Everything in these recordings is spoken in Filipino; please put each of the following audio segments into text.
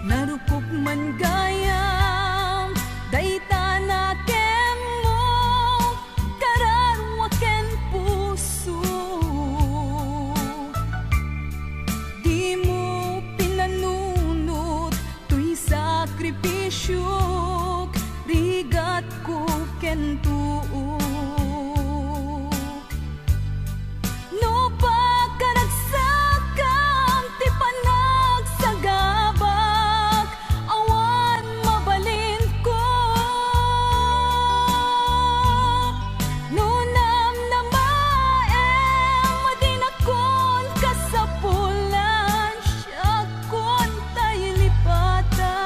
Narukog man sakripisyo rigat ko kentuok no pagkanagsakam ti panagsagabak awan mabalin ko no namnamaem madinakon kasapulan siya kon tay lipatan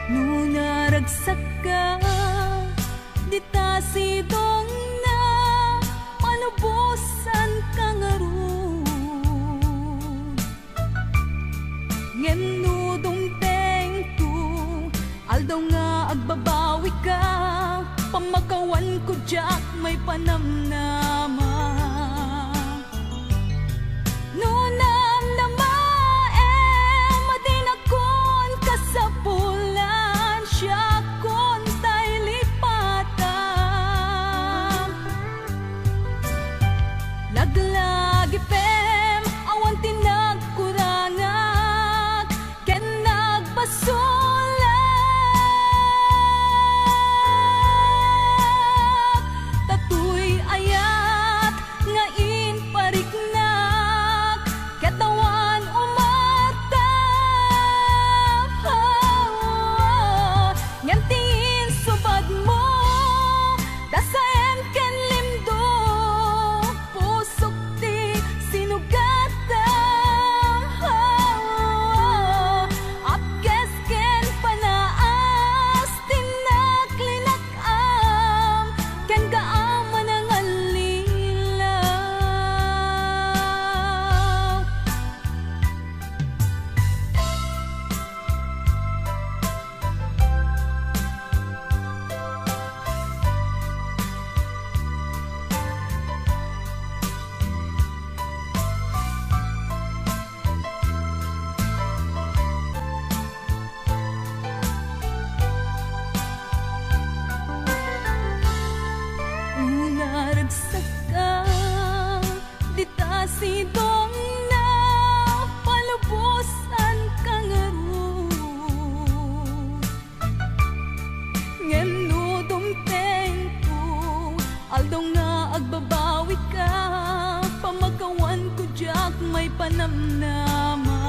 no naragsak ka di tasidong na panubusan ka nga ron ngem nudong tengto aldaw nga agbabawi ka pamakawan ko jak may panamnama no namnamaem madinakon kasapulan siya kon tay lipatan laglagi pem awan tinagkurangak ken nagbasulak tatuy ayat nga inpariknak katawan umatap ngem tingin subad mo dasaem ken limdo pusok ti sinugatam apkes ken panaas tinaklinakam ken kaaman ang alilaw unaragsak ka di tasidong na palubusan ka nga ron ngem nudong tengko aldaw nga agbabawi ka pamakawan ko jak may panamnama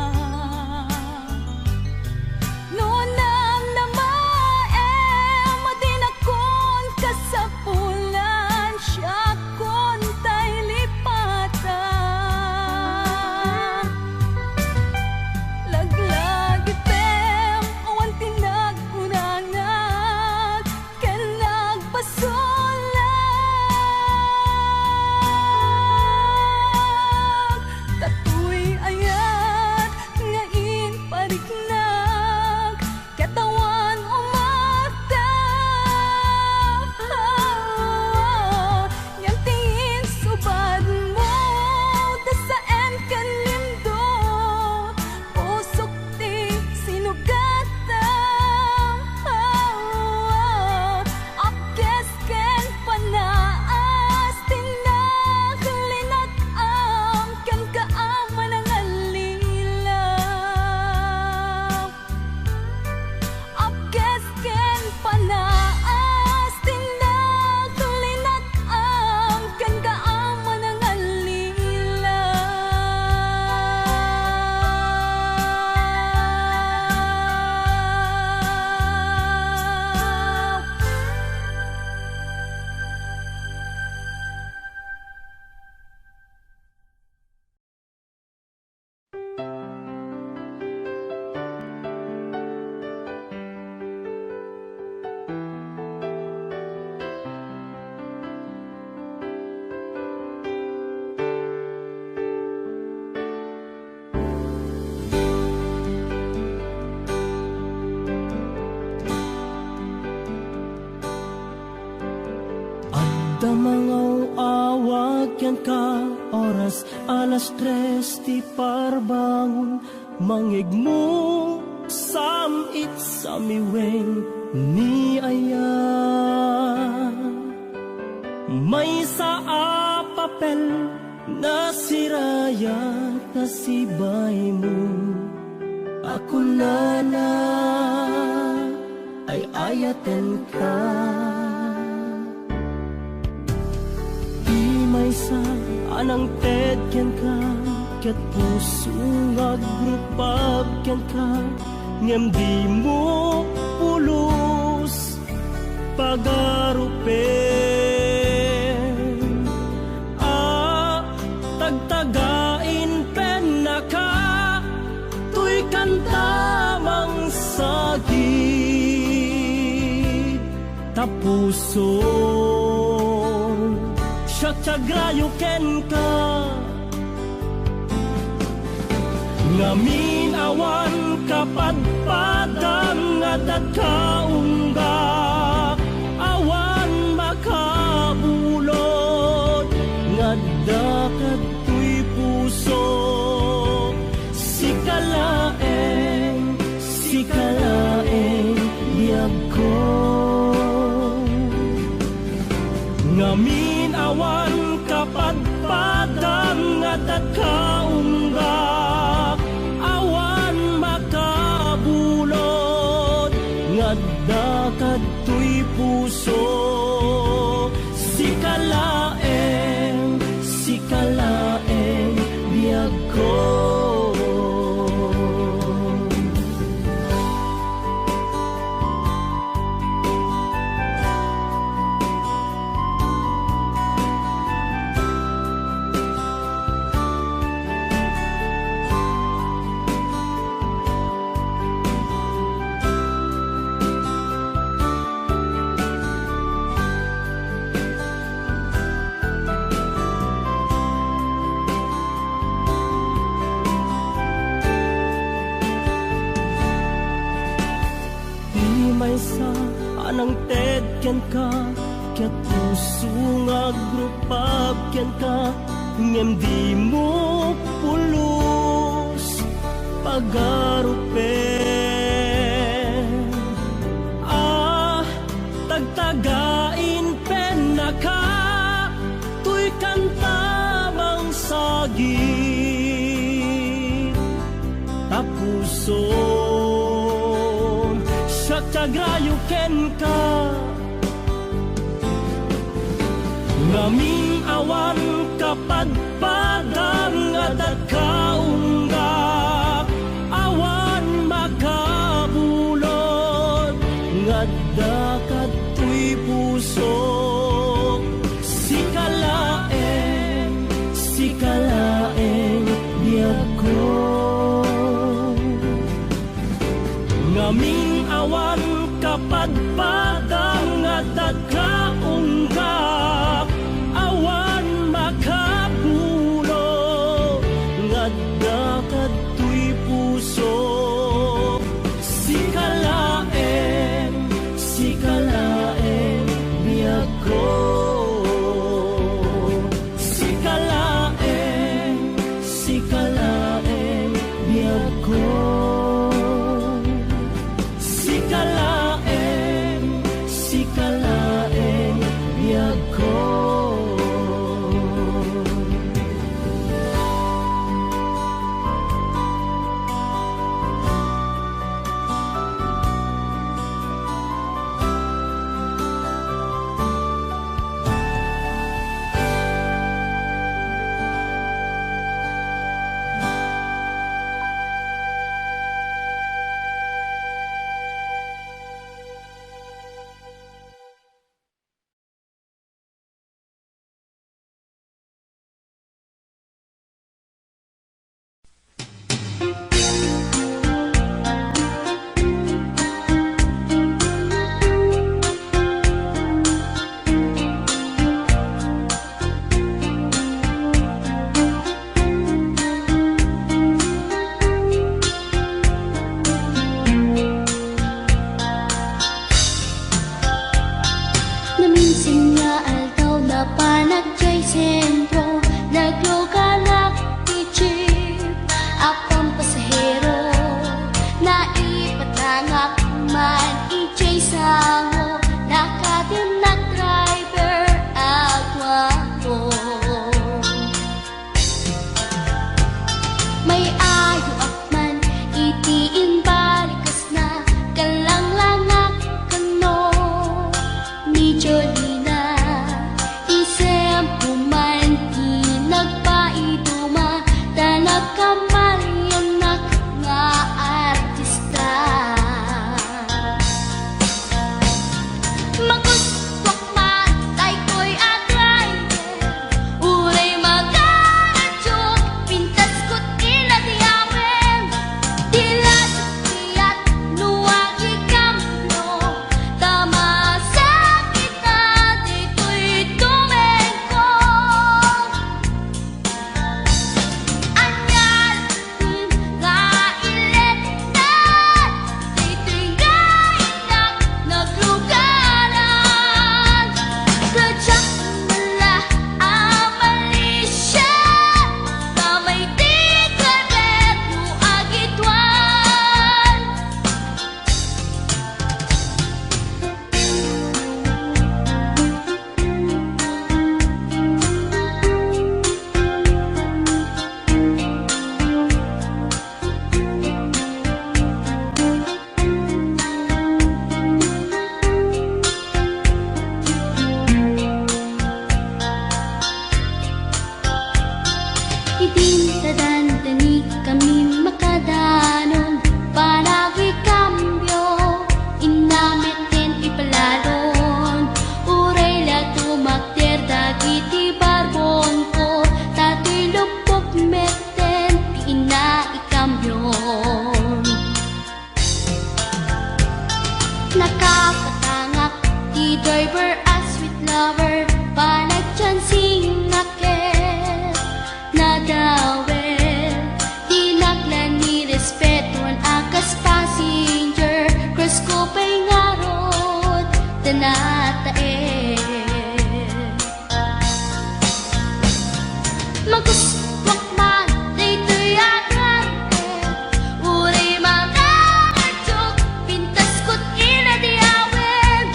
no namnamaem madinakon kasapulan siya kon tay lipatan laglagi pem awan tinagkunangak ken nagbasulak tatuy ayat nga inpariknak katawan umatap ngem tingin subad mo dasaem ken limdo pusok ti sinugatam apkes ken panaas tinaklinakam ken kaaman ang alilaw apkes ken panaas tinaklinakam ken kaaman ang Damangaw awag yan ka oras alas 3 ti parbangon mangigmo samit samiweng ni aya may sa papel na siraya kasibay mo Ako na ay ayaten ka. Di may sa anang tedyan ka, ket puso nga grupag ken ka, ngem di mo pulos pagarupen. Tagtagain pen na ka, tuy kantamang sagit, tapuso siya tiagrayo ken ka. Ngamin awan kapadpadang nga dagkaunggak, awan makabulod nga dakat tuy puso. Sikalaeng biyag ko. Ngamin awan kapadpadang nga dagkaunggak, awan makabulod nga dakat tuy puso. Sikalaeng biyag ko. Sa anang tedyan ka, ket puso nga grupag ken ka, ngem di mo pulos pagarupen. Tagtagain pen na ka, tuy kantamang sagit, tapuso tiagrayo ken ka. Ngamin awan kapadpadang nga dagkaunggak, awan makabulod nga dakat tuy puso. Sikalaeng biyag ko. Ngamin awan kapadpadang nga dagkaunggak, awan makabulod nga dakat tuy puso. Sikalaeng biyag ko. Sikalaeng biyag ko. Sikalaeng biyag ko. May ayo akman iti sinatae magkuskwak man dito'y agante uri mga adyok pintas ko't inadiawin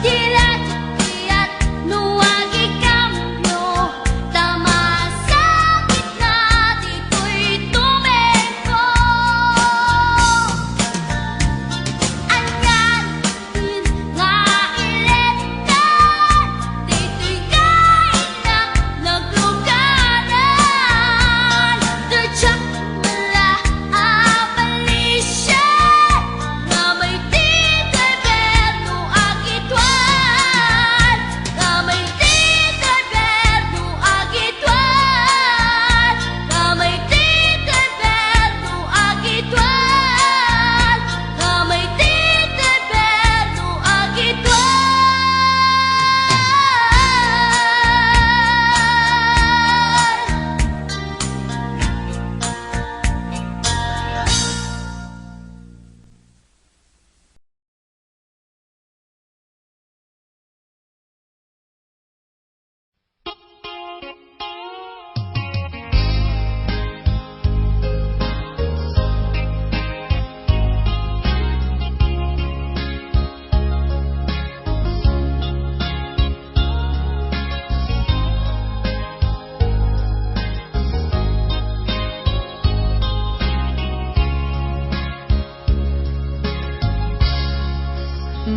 diladyo tiyak nuwagi kamyo tama sa gitna dito'y tumeko anyan din nga iletan dito'y kain na naglugaran dudyak mala abalisya nga may tito'y berno agitwan nga may tito'y berno agitwan nga may tito'y berno agitwan nga may tito'y berno agitwan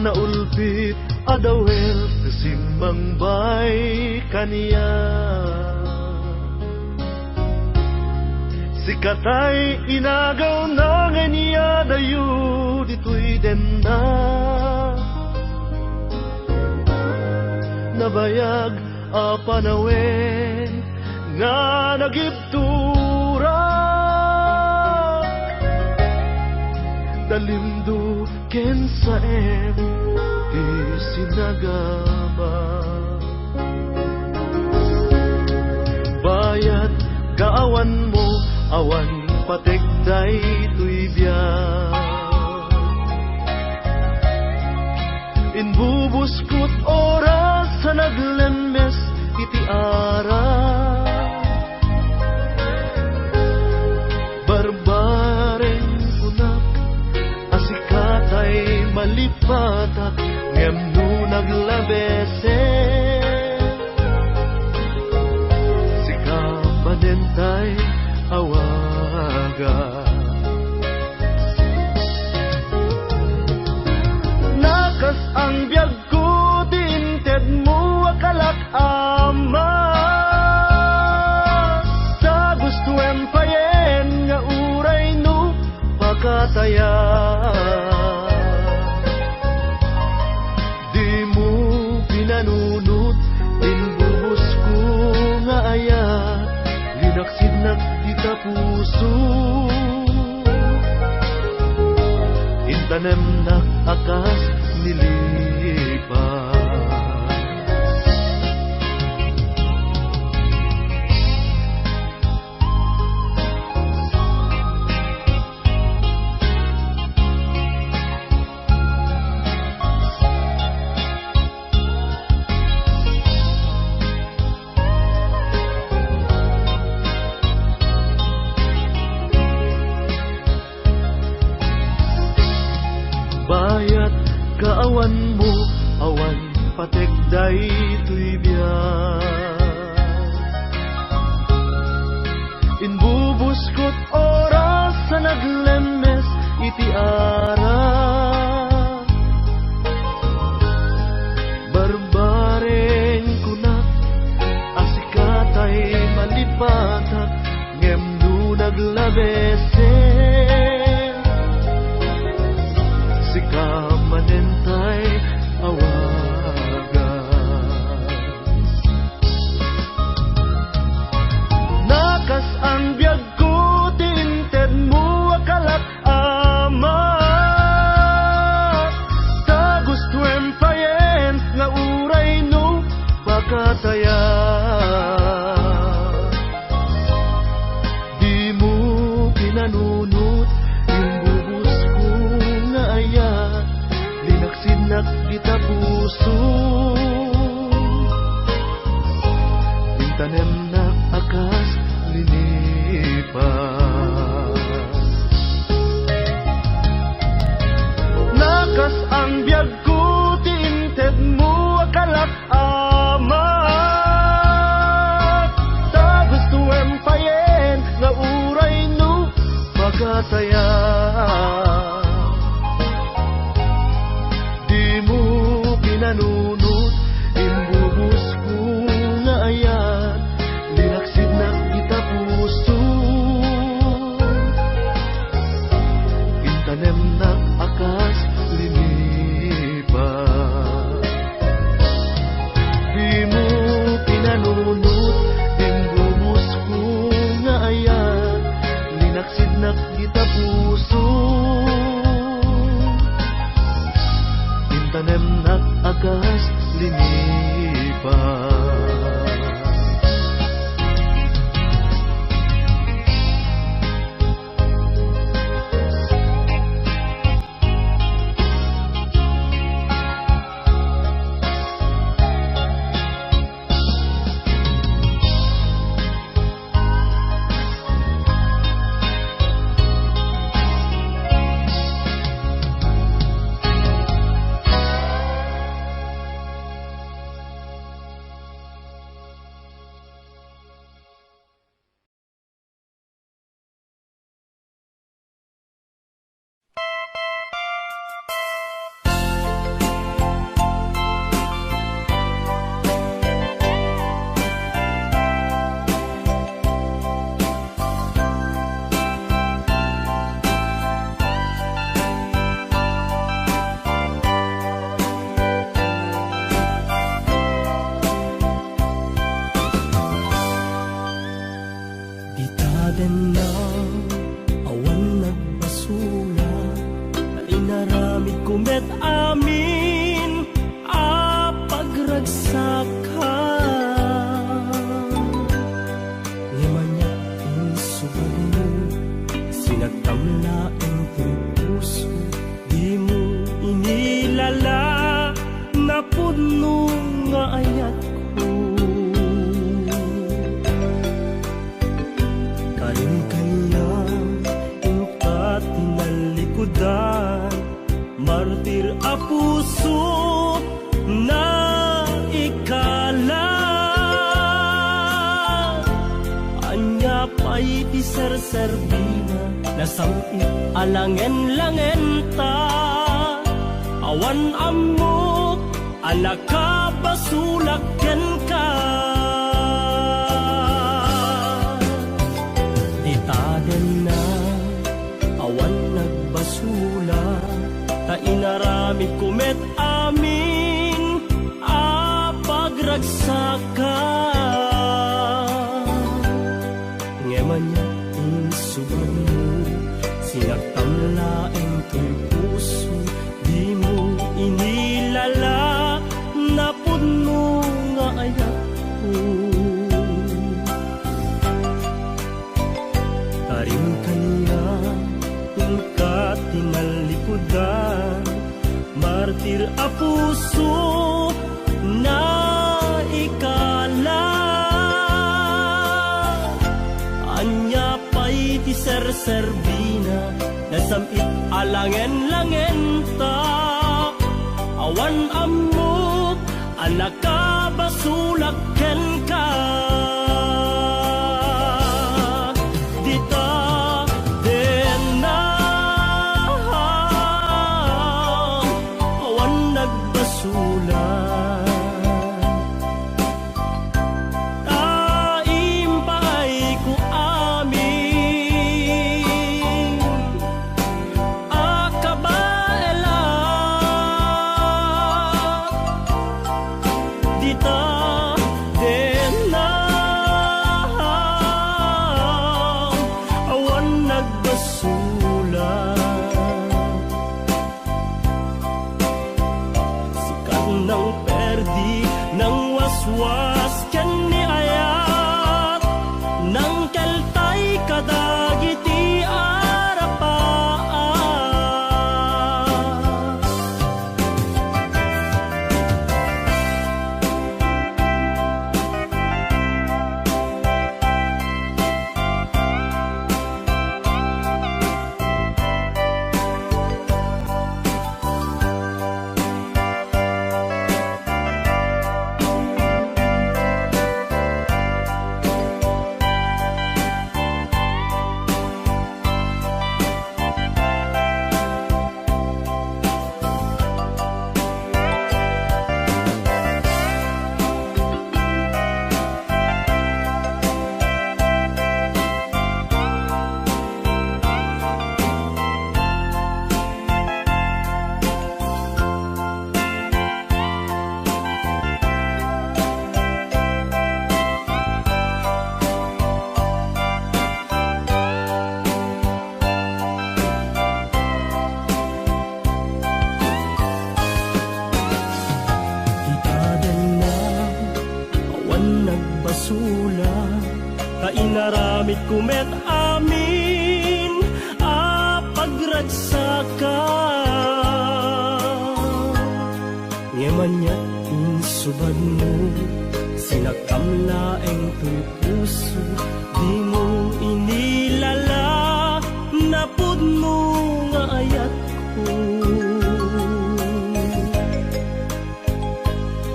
Naulpit adawel kasimbang bay kaniya sikatay inagaw na niya dayo dito'y denda nabayag apanawen nga nagibtura dalimdo ken sa di sinagama bayat kaawan mo awan pategday tuy biyak inbubuskot oras sa naglemes iti ara barbareng unak asikatay malipatak ngem no naglabese sikabanentay awaga nakas ang biyag ko dinted mo akalak ama sa gusto empayen nga uray no pakataya di mo pinanunot inbubos ko nga aya linaksid na kita puso intanem na akas nilipa bayat kaawan mo awan pategday tuy biyak inbubuskot oras sa naglemes iti ara barbareng kunak asikatay malipatak ngem no naglabese sikamanentay awaga nakas ang biyag ko tinted mo akalak ama masaya. Di mo pinanunot, imbubus ko nga ayat, linaksid na kita puso. Intanem na akas linipan. Di mo pinanunot, imbubus ko nga ayat, linaksid na kita puso. Intanem na akas linipan. Bitaden na awan nagbasula, na inaramid kumet amin a pagragsakan. Limanya insubad mo, sinagtamlaeng puso, di mo inilala na puno nga ayat ko. Martir a puso na ikala, anya pa'y di serserbina, nasamit alangen-langen ta. Awan amok, anak ka basulaken ka. Ditaden na awan nagbasula, ta inaramid kumet amin a pagragsakan. Ngemanya insubad mo, sinagtamlaeng to'y puso, di mo inilala na puno nga ayat ko. Tarim kanya ka tinalikudan, martir a puso na ikala, anya pa'y di serserbina, nasamit alangen-langen ta. Awan amok, anak ka basulaken ka. Dita, den na Ni kumet amin pagragsaka Ngemanyat insubad mo Sinakamlaeng tuy puso Di mo inilala Napud mo nga ayat ko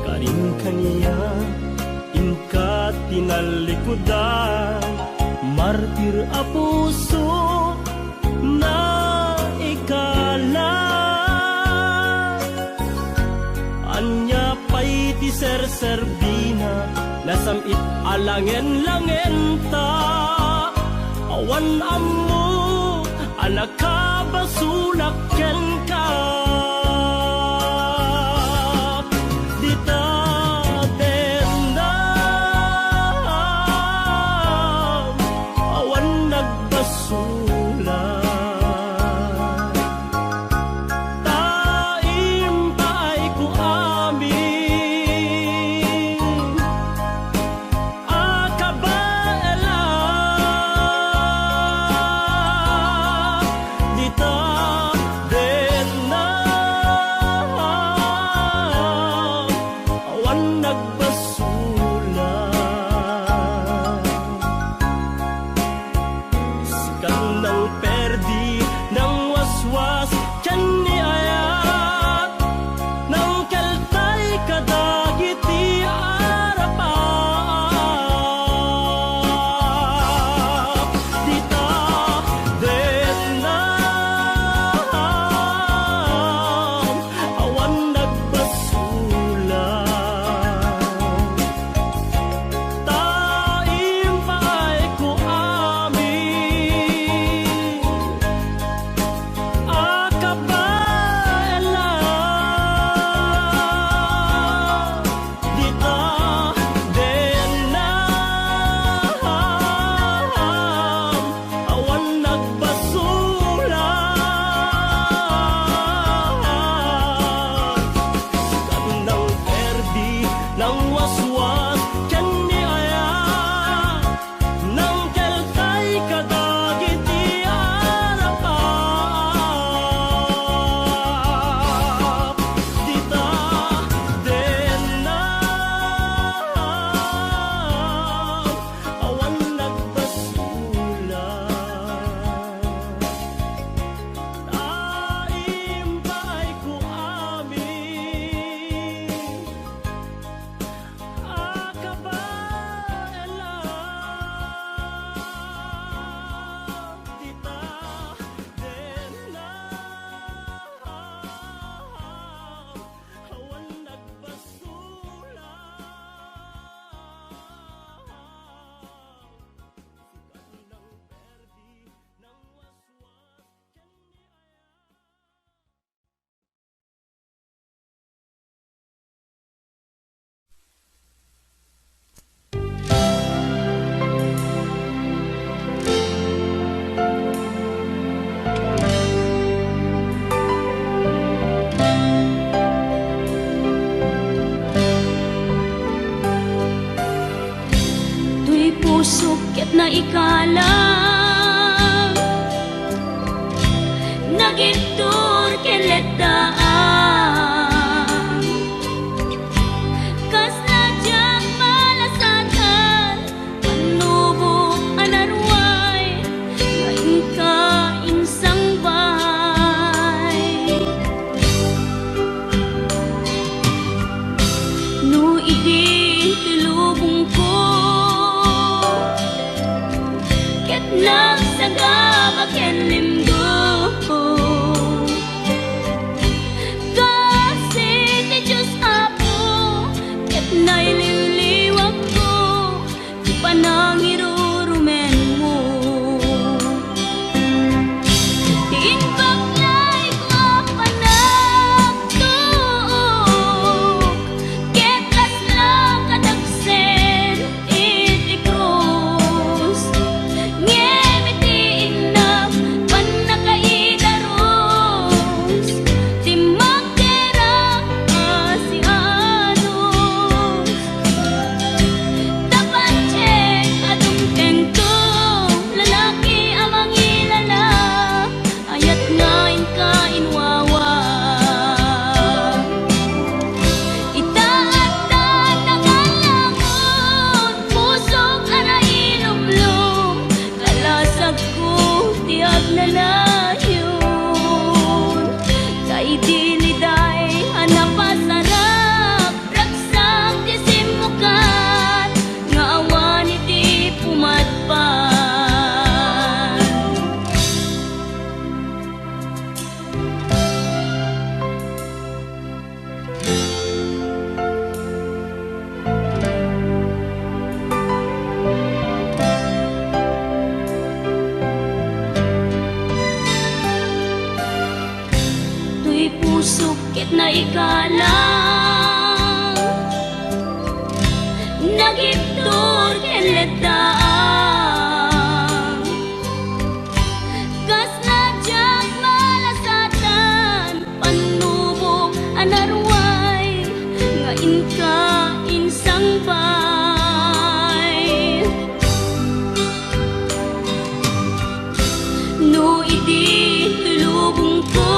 Karin kaniya Inka tinalikudan Martir a puso Na ikala Anya pa'y ti serserbina Nasamit alangen-langen ta Awan ammo anak ka basulaken ka Dita tendam Awan nagbasula Taim pa'y ku amin Akabaela Dita Di puso ket na ikalang nagiptor ken letang kas na jang malasatan panubok anarway nga inka insang bay no idi tulubong ko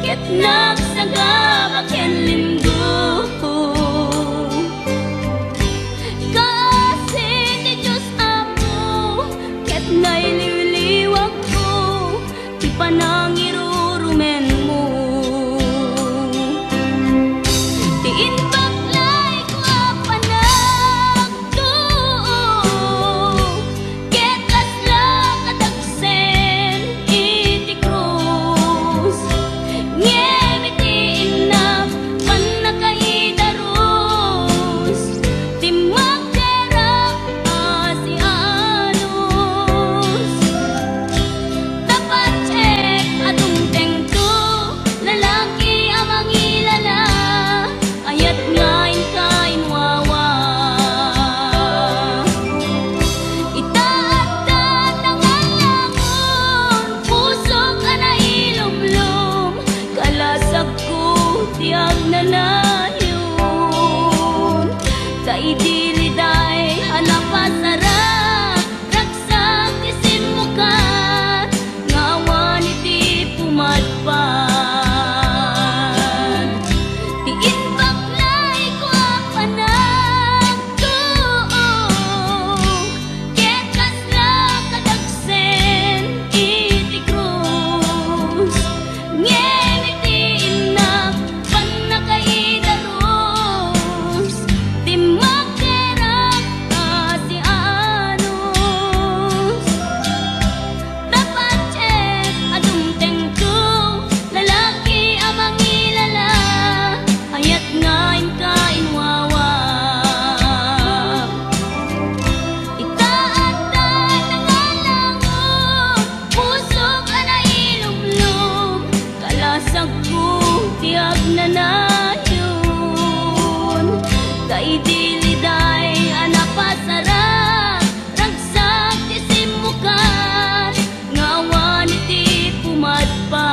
ket nagsagaba ken lindo kasi ti Diyos ako ket naililiwag ko ti panangirurumen mo ti inbaklay ko apanagto ket kasla kadagsen iti krus ngem iti inap panakaidarus ti magderang asianos tapat check adungteng to lalaki amang ilala ayat ngain kain wawa itaatan ng alangon puso ka na ilumlum kalasag ko tiag nanayon kaidiliday hanapasara ragsak isin mukat ngawan iti pumadpad ti inbaklay ko apanagto ket kasla kadagsen iti krus ngem iti inap panakaidarus ti magderang asianos tapat check adungteng to lalaki amang ilala ayat ngain kain wawa itaatan ng alangon puso ka na ilumlum kalasag ko tiag nanayon kaidiliday anapasara ragsak ti simukat ngawan iti pumadpad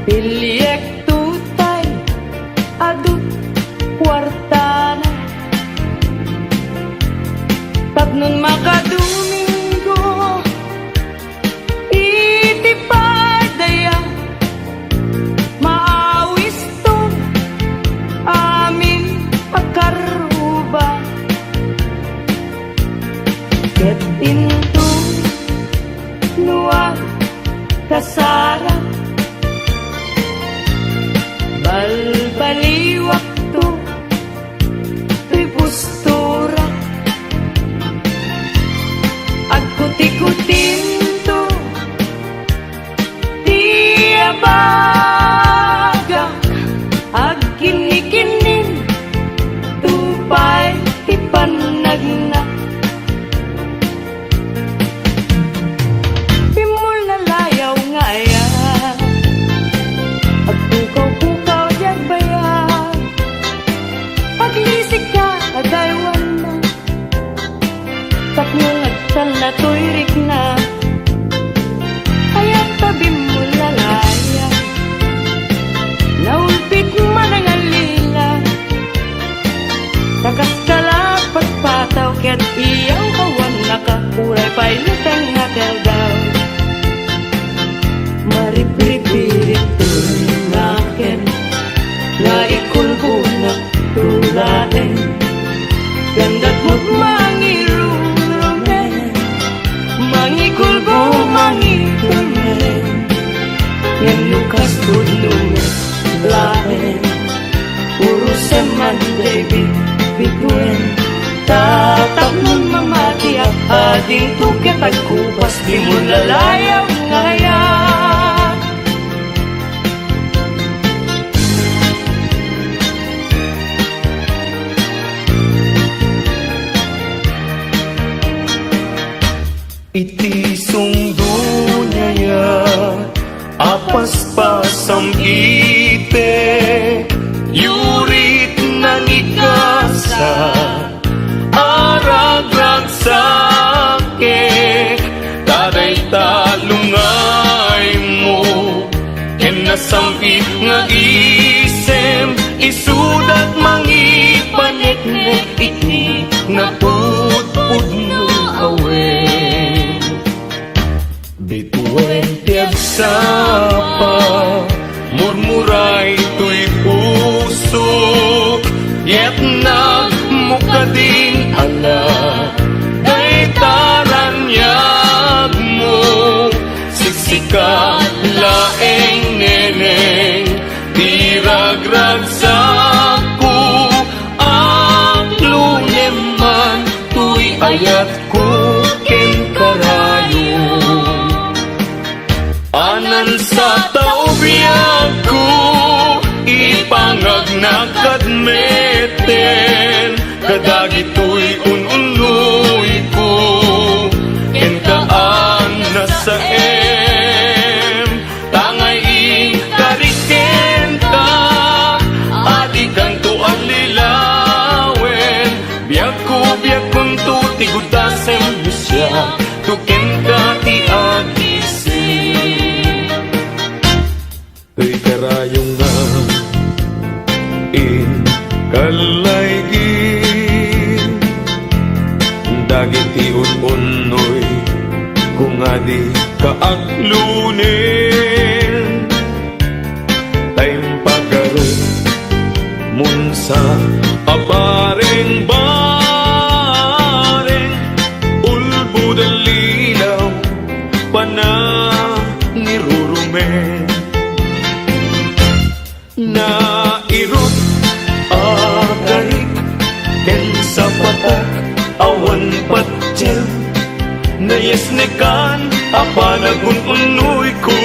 Bilyek tutay adut kwartana tapnon makadomingo iti padaya maawis to amin akaruba ket into nuwa kasara balbaliwak to tuy postura agkuti-kutin to tiabagak agkinikinin tupay ipanagna pimul na layaw ngaya agpukaw-pukaw dyan bayan paglisik ka adaywan na tapnong agtal na tuyrik na aya't tabi mo lalaya naulpit man ang alila nakaskala pagpataw ket iyaw kawan nakakuray pailutang nakagaw maripripirit naken na ikulkunak tulaen gandat mo't mangirurumen mangikul ko mangirumen yan lukas tudlungan laen puro seman David bituen tatap nun mamati at ading tuket agkupas di mo lalayaw ngaya iti sungdunya apas-pasam ite yurit nang ikasa aragrag sake taday talungay mo ken nasampit nga isem isudat mangipaneknek iti naputpud no awen bituen tiag sapa murmuray tuy puso yet nagmukading ala day taranyag mo siksika laeng neneng tiragrag saku ang luneman tuy ayat ko ken karayo anan sa taubiyag ko ipangagnakadmeten kadagitoy ununoy ko ken kaan nasa tangay ikariken ka adikan to alilawen biag kun to tigudasem siya tuken ka ti agising tuy karayong nga in kalaygin dagiti un-unoy kung adi kaaglunin tayong pagkaroon munsa abareng-bareng ulbudang lilaw panangirurumen na irot agarik ken sa patak awan patsyel na yesnekan apanagun-unoy ko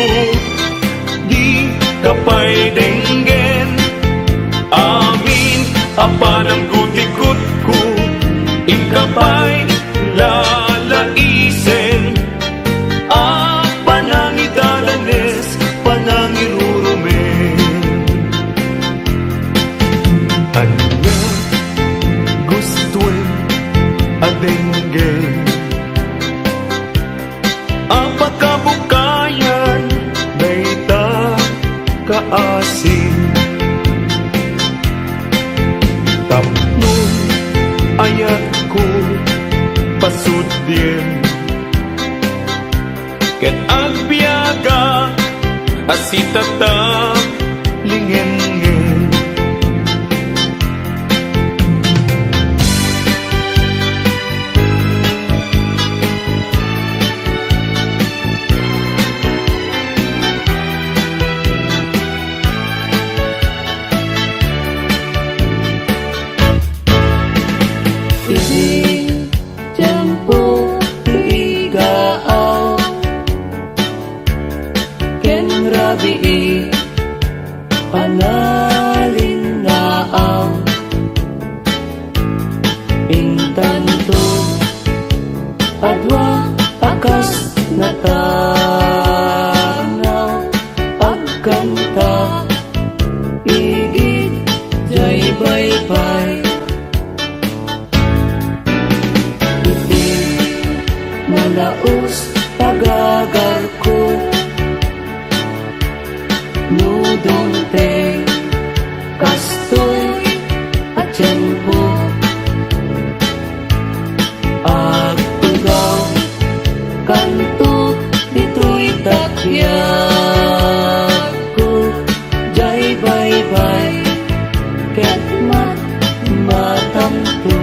di kapay denggen amin apanang gutikot ko ikapay lalaisen panangidalanes panangirurumen anya gustuin adenggen apakabukayan dayta kaasin. Tapnon ayat ko pasud din, ket agbiaga asitata lingengeng. Isi tempo igaaw ken rabii panalinaaw intanto adwa akas natanaw agkanta igid jay baybay malaos pagagar ko nudong te kastoy at tiyempo agtugaw kanto dito'y takyag ko jay baybay ket matamto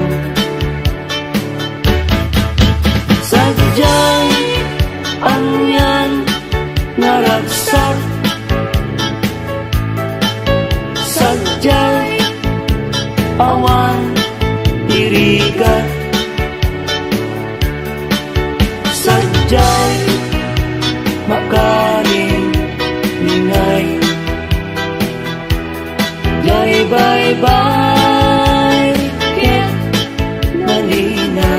sadyang angyan naragsak sadyang awan irigat sadyang makaring lingay jay baybay ket malina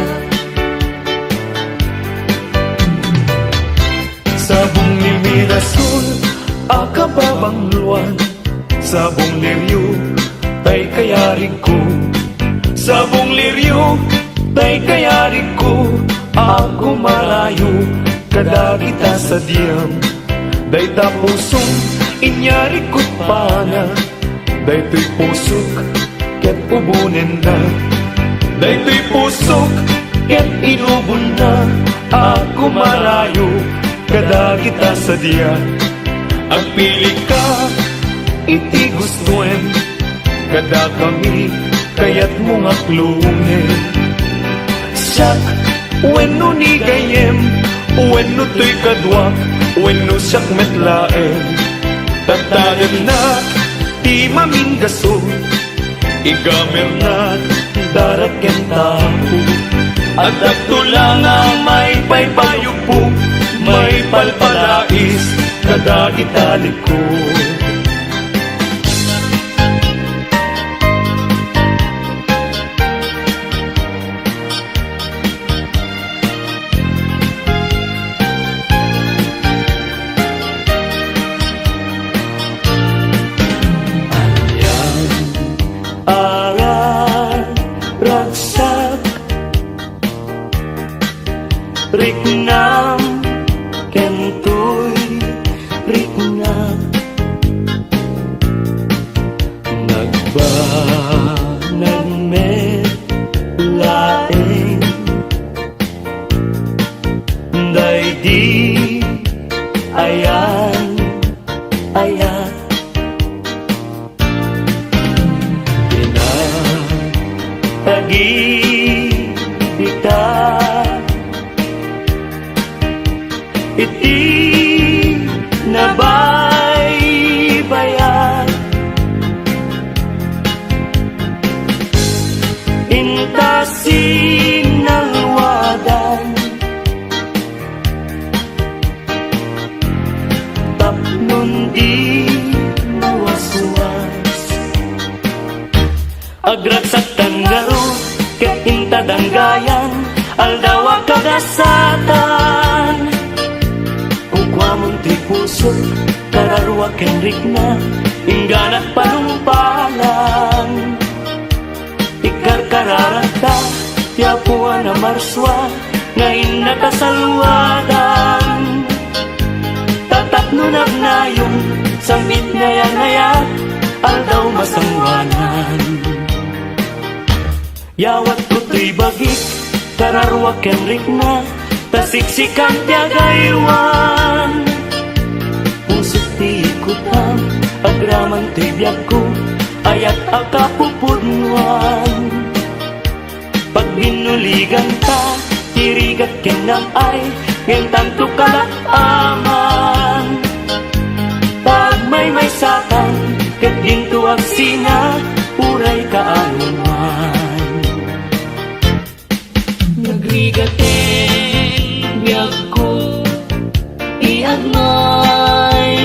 Sabong ni Mirasol, akababang luwan. Sabong liryo, tay kayarig ko. Sabong liryo, tay kayarig ko. Ako marayo, kada kita sa diyam. Day tapusong, inyari ko't pana. Day to'y pusok, ket ubunin na. Day to'y pusok, ket inubon na. Ako marayo, kada kita sa diya. Ang pili ka, iti gustuin. Kada kami, kaya't mga klungin. Siyak, wenno ni gayem, wenno to'y kadwak, wenno siyak metlaen. Tatagan na, di maminggaso, igamer na, darakyan tapo. At agtulang ang may paypayo po, may palpalais, kada italik ko. Anyang aral ragsak riknam kentoy riknam nagbanag met laeng day di ayan ayan pinatagi kita iti nabaybayan intasin ng wadan tapnon di mawaswas agragsak tanggaro ket intadanggayan aldawa kadasatan ugwamon ti puso kararwa ken rikna ingganat panumpalan ikarkararata tiapuan na marswa ngayon nakasalwadan tatapno nagnayong sambit na asangwanan. Yawat ko to'y bagik, kararwa kenrik na, tasiksikan tiagaywan. Pusok ti ikutan, agraman to'y biyag ko, ayat akapupudnuan. Pag binuligan ka, tirigat kenam ay, ngentang to kalaangan. Pag may satan, ket ginto agsina, uray kaanuman. Nagrigaten biyag ko, iag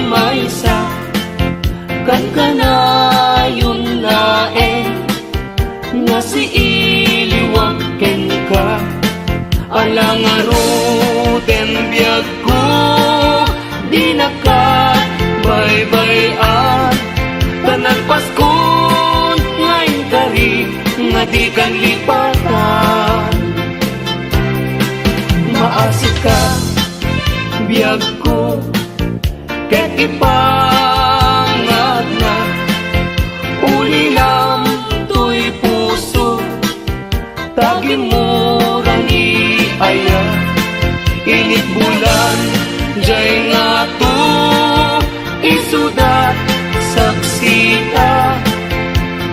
may sa, kan kanayon laeng, nga si iliwag ken ka. Alang aruten biyag ko, di nakabaybayan. Tanan Paskon ngayon kari, nga di kan lipatan. Maasik ka, biyag ko, ket ipangag na. Uli lang to'y puso, tagi mo rang iaya. Init bulan, jay nga to, isudat saksita.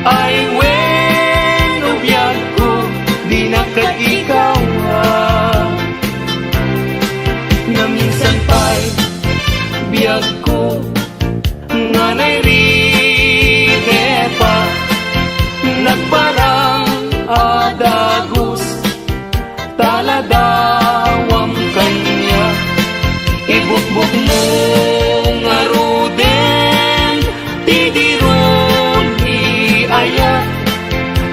Ay wen o biyag ko, di nakatikawa. Na minsan pa'y biyag ko, nga nairide pa, nagparang adagos, taladawang kanya. Ibukbuk mo nga ruden, tidiron iaya.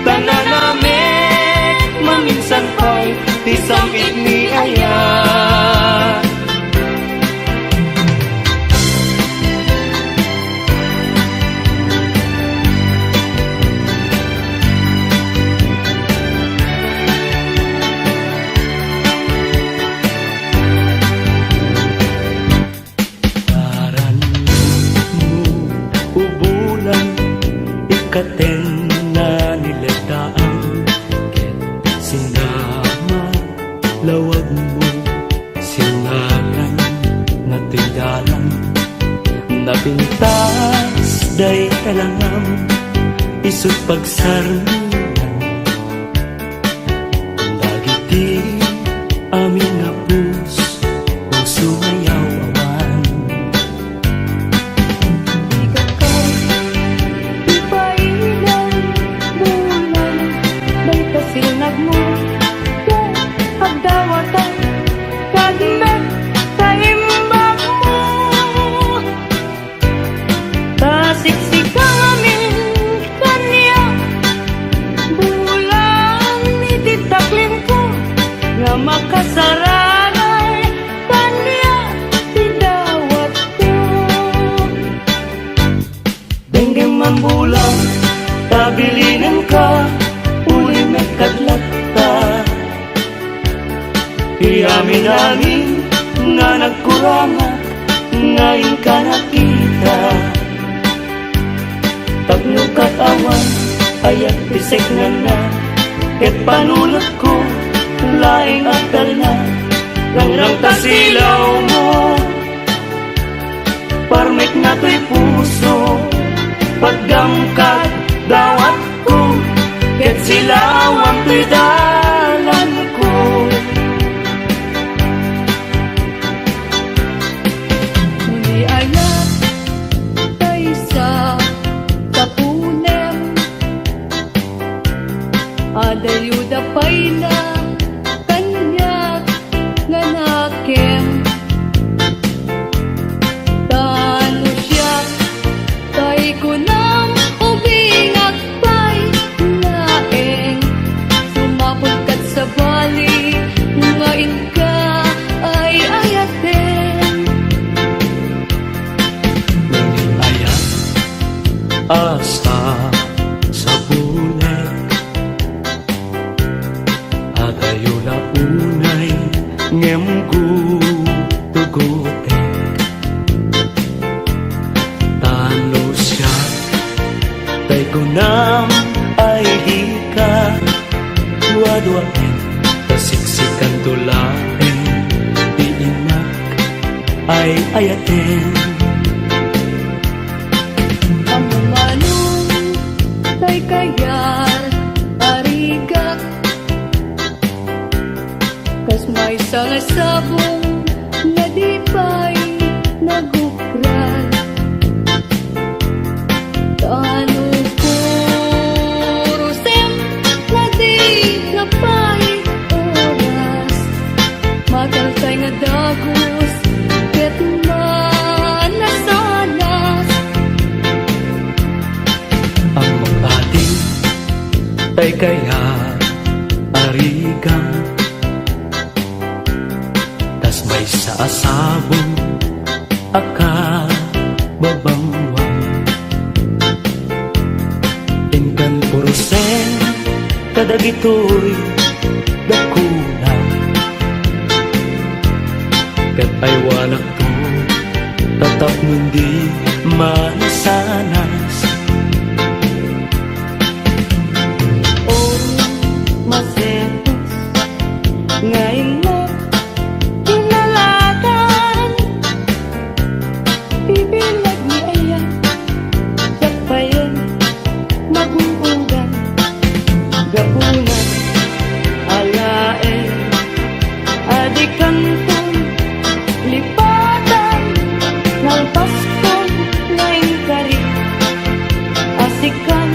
Tananamek, maminsan pa'y tisamit ni aya. Katen na nilataan, sinama lawag mo, singakan na tindalan. Napintas day talangam, isut pagsarunan. Dagiti amin nga puso ngayaw awan. Sinag mo, pagdawatan, kagmet, kaimbag mo. Tasiksikamin kanya, bulan ititaklin ko, nga makasaranay kanya, tidawat ko. Denggem mambulang, tabilinin ka, uli may kadlata. Iamin namin nga nagkuranga, ngayon ka nakita. Tagno katawan, ayat pisek nga na, ket panulot ko, laing akal na. Langrang tasilaw mo, parmek na to'y puso, pagdangkad dawat ko, ket silawang to'y dalan ko. Muli ayat tayo sa tapunem, adayuda pa'y na kanyak nga nakem. Tano siya Pagkunam ay di ka duwa-duwain, kasiksikan tulain, di inak ay ayatin. Ang manong tay kayat arigak, kas may salasabong na di pa'y nagukral. Tano purusem na di napay oras, matalkay nga dagos ket manasanas. Ang mag-ating tay kaya arigang, tas may saasabong aka babangwang. Ingkan purusen kadagitoy dakuna, kat ay wanak to tatap mundi manasanas. Oh, masetos ngayon mo kinalatan, bibilag ni Aya sapayan maguugan, gapunan alaen adikantong lipatan nalpaskon ngayon kari asikan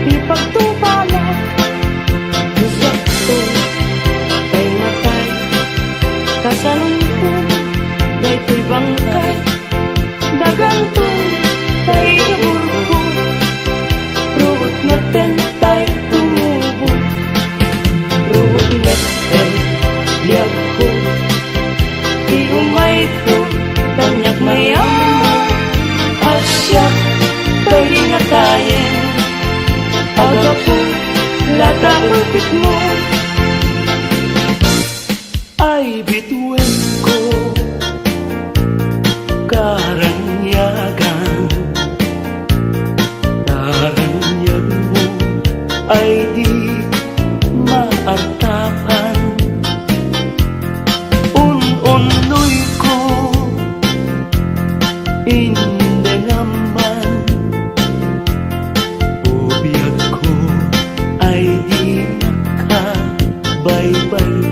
ipagtupala gusak ko kay matay kasalungkot daytoy bangkay dagantong kay kaburko rugot natin tay tumubo rugot natin liyag ko di umay to tanyak mayaman asya kay natayin aga po lata upit mo Ay bituin ko karanyagan, karanyagan mo ay di maartapan. Un-unoy ko hindi naman, ubiyag ko ay di nakabaybayan.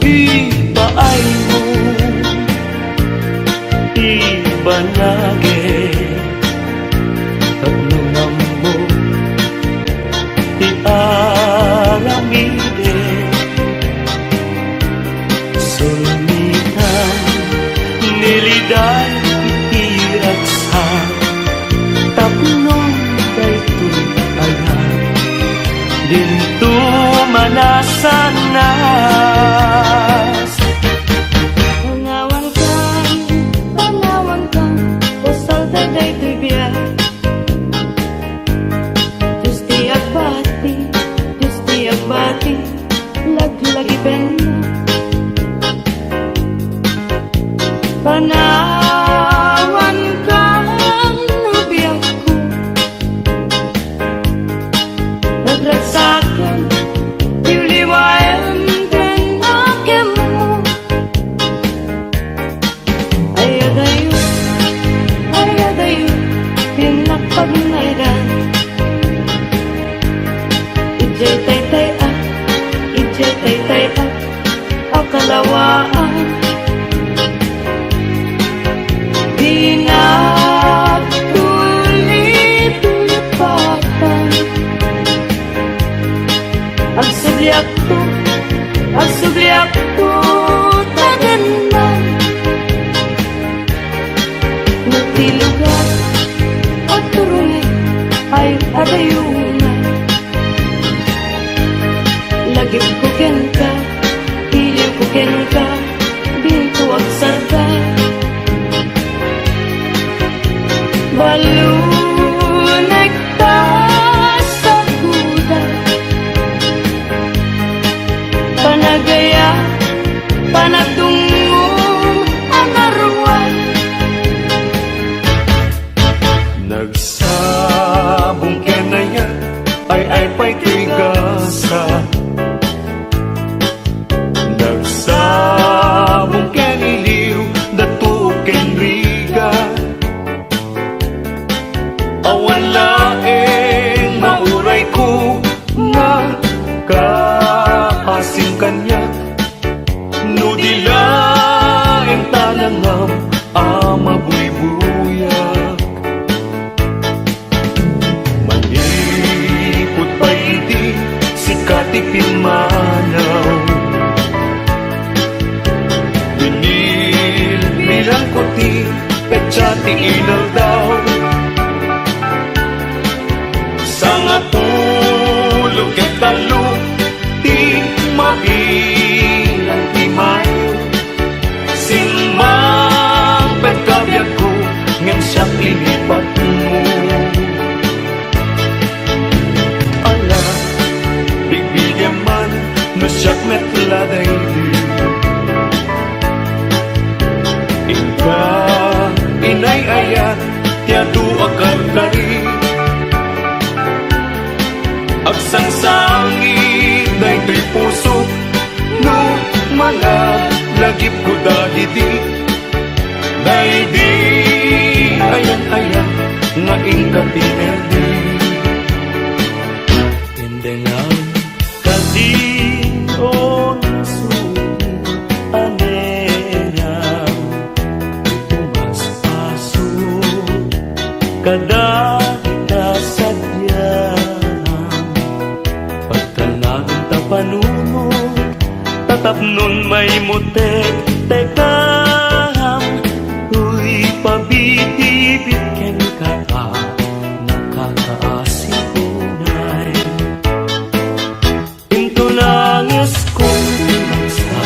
Ibaay mo, ibanage, tatlungan mo, iaramide, sulmitan, niliday, itiragsa, tatlong daytoy ayan, dinto manasanas. Tanawan ka, usal daday to'y biyak. Justi agbati, laglagi benna. Panawan ka, nabiyak ko. Nagragsakan, liwayan din akem mo. Ayadayo, pinakpagnairan. Ijay tay ang kalawaan. Di nagtulit-tulipatan. Ang subliak to, tagan na. Nagtilugan at turunay ay adayunan. Lagip ko ken ka, hiliw ko ken ka, binto agsarga. Balunag ta sa kuda, panagaya, panagtungong ang arwan. Nags final daw sa nga tulog ket talo di mabilang di mayo simang pagkabiyag ko ngem siya ilipat mo ala bigbigyan man no siya metladay ika inay ayat tiadu akan kari agsangsangit na ito'y puso no mga lagip ko dahidi dahil di ayan-ayan nga ingkapinerdi hindi nga kasi on anera umas-aso kada kasadya pagkanagang tapanuno tatap nun may mutek tekam uy pabitibit ken ka nakakaasinay into nangis kong bangsa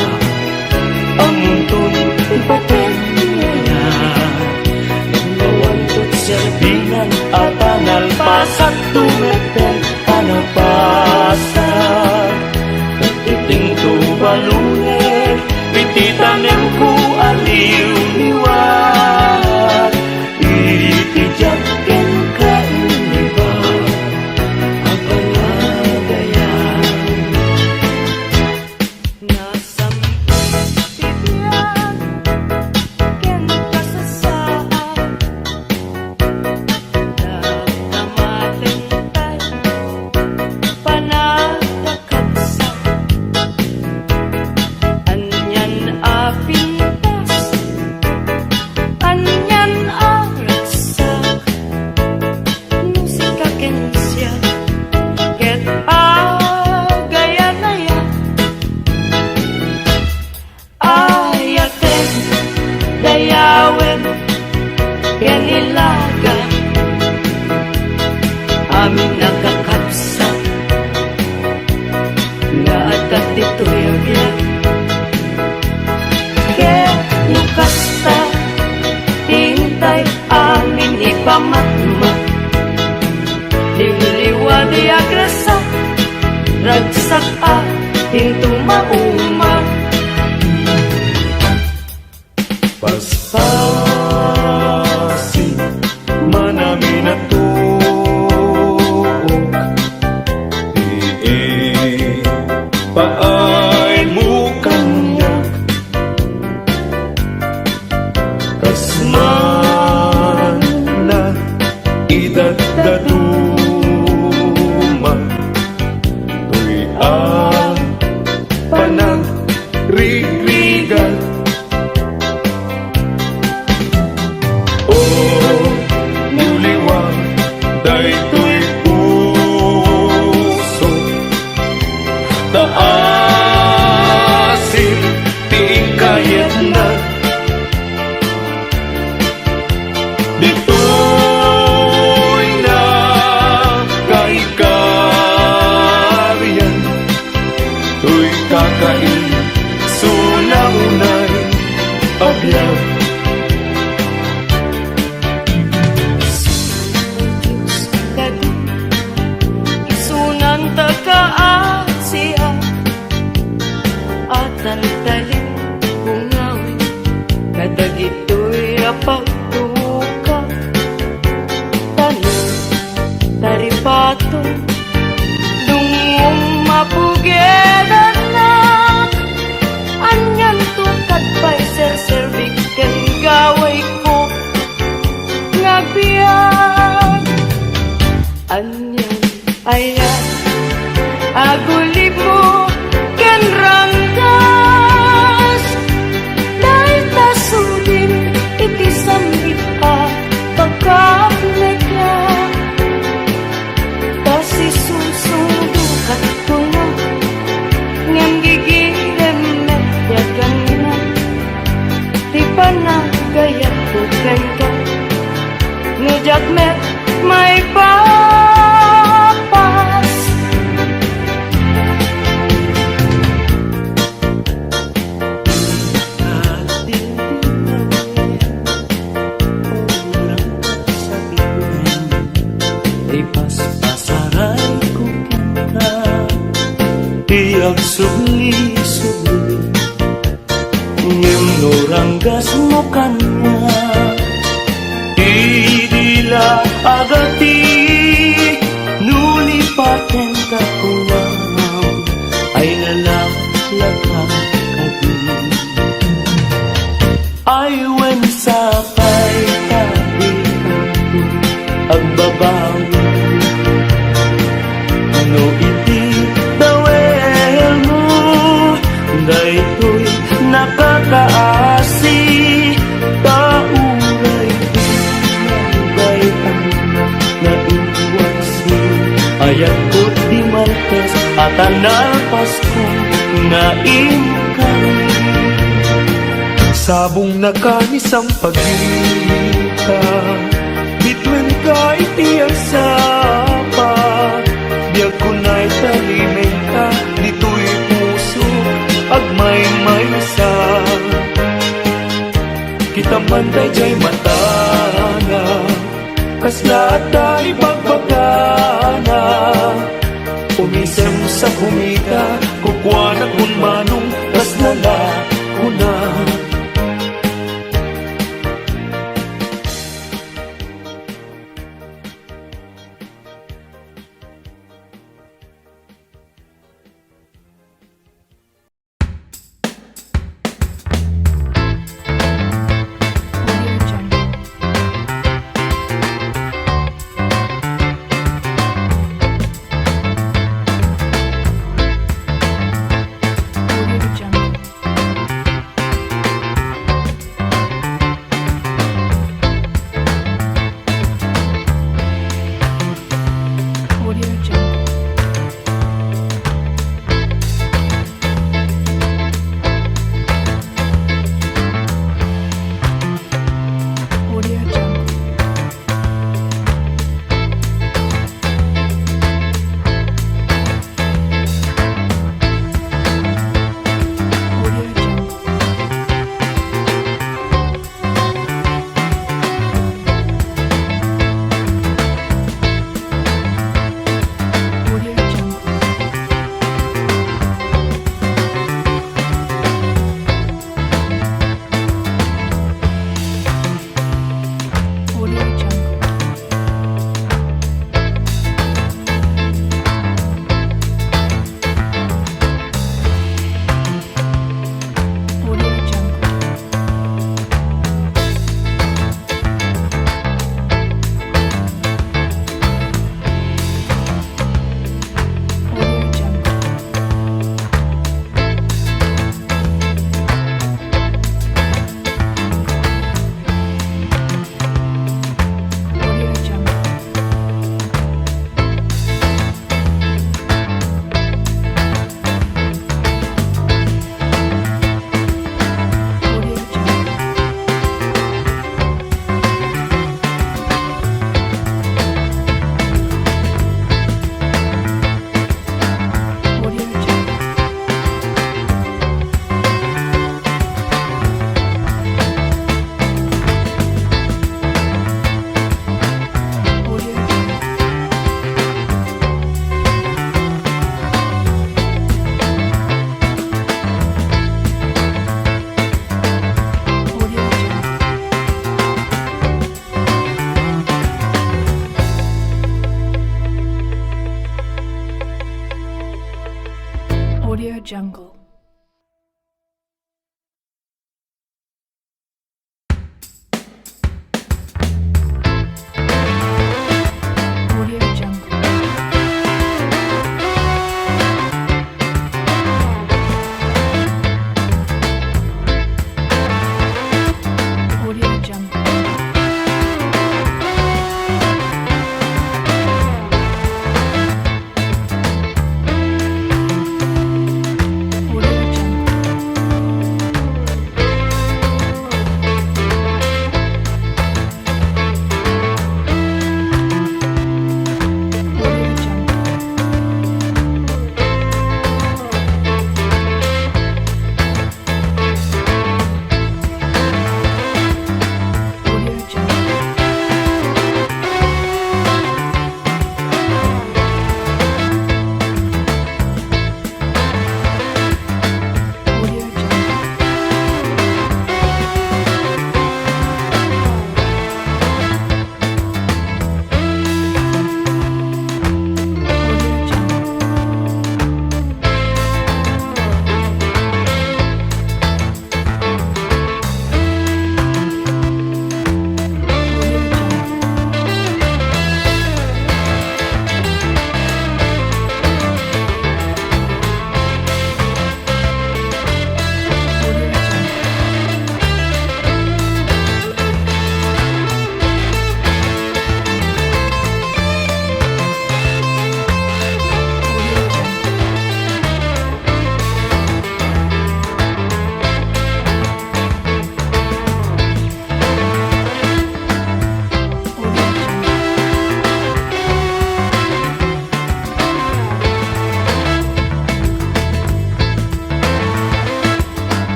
ang muntong ipatenya nagbawantot serbinan at analpasan tumeten anapasan iting tubalunet pititanem ku aliw liwat itijakken ka iniba apa nagayan Nasa titiyan ken kasasaan nagkamatentay panagkakabsa anyan apintas anyan aragsak musika ken siya ket agayanaya ayaten dayawen ken ilaga amin nakakabsa nga atat dito'y agyan ket nukasta hintay amin ipamatma liwliwa di agrasa ragsak hinto mauma paspasin manami na tuok paay mo kanya kasman na idadaduma tuy ang panagrigal o niuliwang daytoy puso taasin tiing kayat na dito'y na kaikarian tuy kakain sunangunay abyaw isunan takaan siya at ang talim kungawin kadagito'y apagtuka tanong taripato dungong mapugedan na anyan tukad pa'y serservik ken gaway ko ngagbiyan anyan ayan agulib mo ken ranggas dahil tasudin iti sambit pagkapnek niya kasi susudukat tungo nga jagmet may papas. Ipas pasaray ko ka, tiyak subli-subli, ngem noranggas mo kanya, idila agati, nulipaten ka kulang, ay nalaklakang kadi. Ay wen sapay tabi agbabawi, no iti dawel mo, daytoy nakakaasi, tauray nabay ang naiwasi, ayat ko di Martes at anal Pasko na imkani. Sabong nakanis ang pagkita, bitwen ka iti ang sapa, biag ko na'y talimeng ka, dito'y puso, agmay-may sa. Kita man dayjay matana, kasla at ta'i pagbagana, umisem sa